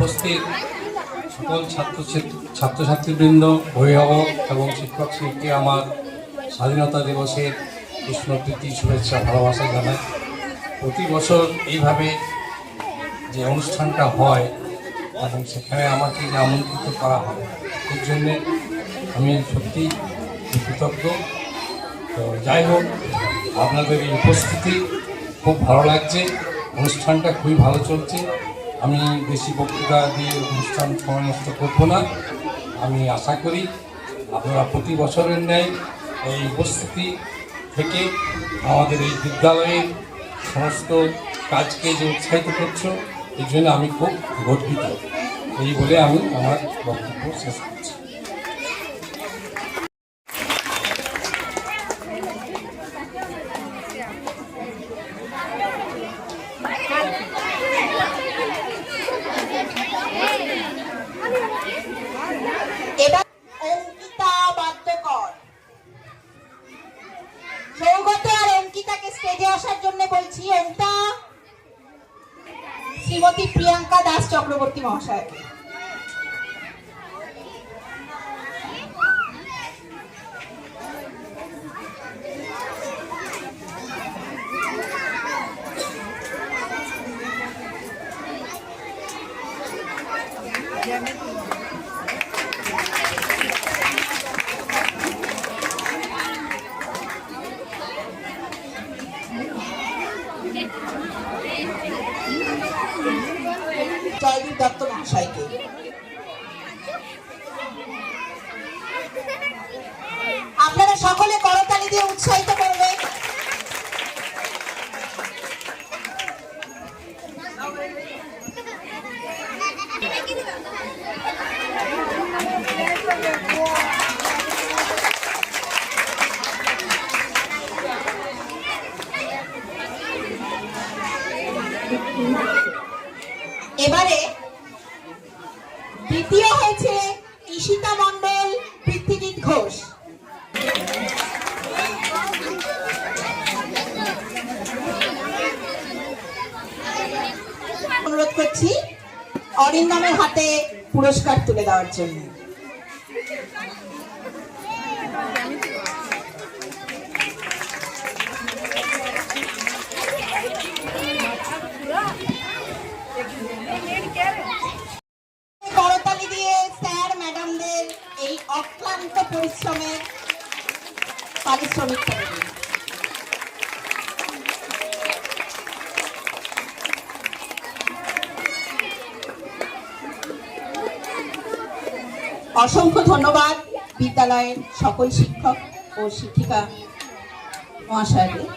উপস্থিত সকল ছাত্রছাত্রীবৃন্দ, অভিভাবক এবং শিক্ষক শিক্ষিকা, আমার স্বাধীনতা দিবসের কৃষ্ণপ্রীতি শুভেচ্ছা ভালোবাসা জানাই। প্রতি বছর এইভাবে যে অনুষ্ঠানটা হয় এবং সেখানে আমাকে যে আমন্ত্রিত করা হয়, এর জন্যে আমি সত্যি কৃতজ্ঞ। তো যাই হোক, আপনাদের এই উপস্থিতি খুব ভালো লাগছে, অনুষ্ঠানটা খুবই ভালো চলছে। আমি বেশি বক্তৃতা দিয়ে অনুষ্ঠান সময় নষ্ট করবো না। আমি আশা করি আপনারা প্রতি বছরের ন্যায় এই উপস্থিতি থেকে আমাদের এই বিদ্যালয়ের সমস্ত কাজকে যে উৎসাহিত করছো, এই জন্য আমি খুব গর্বিত। এই বলে আমি আমার বক্তব্য শেষ করছি। এবার অঙ্কিতা বাদ্যকর, সৌগত আর অঙ্কিতাকে স্টেজে আসার জন্য বলছি। অঙ্কিতা শ্রীমতী প্রিয়াঙ্কা দাস চক্রবর্তী মহাশয়কে। জয়দীপ দত্ত মহাশয়কে। আপনারা সকলে করতালি দিয়ে উৎসাহিত করবেন। এবারে দ্বিতীয় হয়েছে ঈশিতা মণ্ডল, পৃথ্বীজিৎ ঘোষ। অনুরোধ করছি অরিন্দমের হাতে পুরস্কার তুলে দেওয়ার জন্য। করতালি দিয়ে স্যার ম্যাডামদের এই অক্লান্ত পরিশ্রমের পারিশ্রমিক করে দিন। অসংখ্য ধন্যবাদ বিদ্যালয়ের সকল শিক্ষক ও শিক্ষিকা মহাশয়দের।